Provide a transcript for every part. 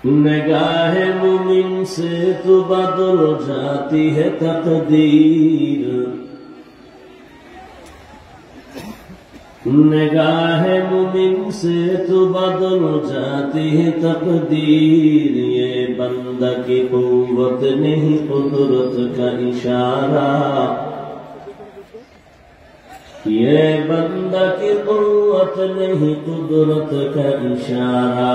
نگاہ مومن سے تو بدل جاتی ہے تقدیر، نگاہ مومن سے تو بدل جاتی ہے تقدیر، یہ بندہ کی قوت نہیں قدرت کا اشارہ، یہ بندہ کی قوت نہیں قدرت کا اشارہ۔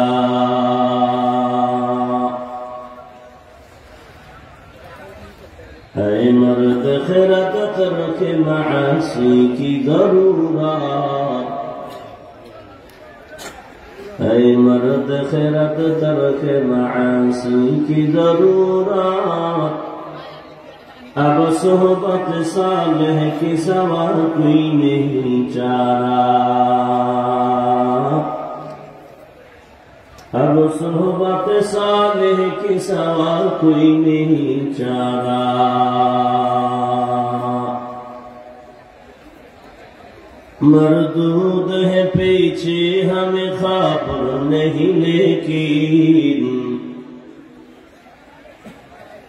اے مرد خرد ترک معاصی کی ضرورت، اے مرد خرد ترک معاصی کی ضرورت، اب صحبت صالح کی سوا کوئی نہیں چارہ، اب صحبت صالح کی سوا کوئی نہیں چارہ۔ مردود ہے پیچھے ہمیں خبر نہیں لیکن،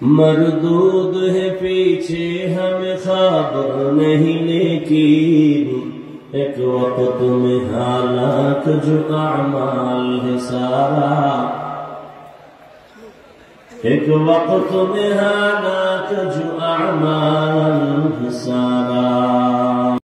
مردود ہے پیچھے ہمیں خبر نہیں لیکن، ایک وقت میں حالات جو اعمال ہے سارا، ایک وقت میں حالات جو اعمال ہے سارا۔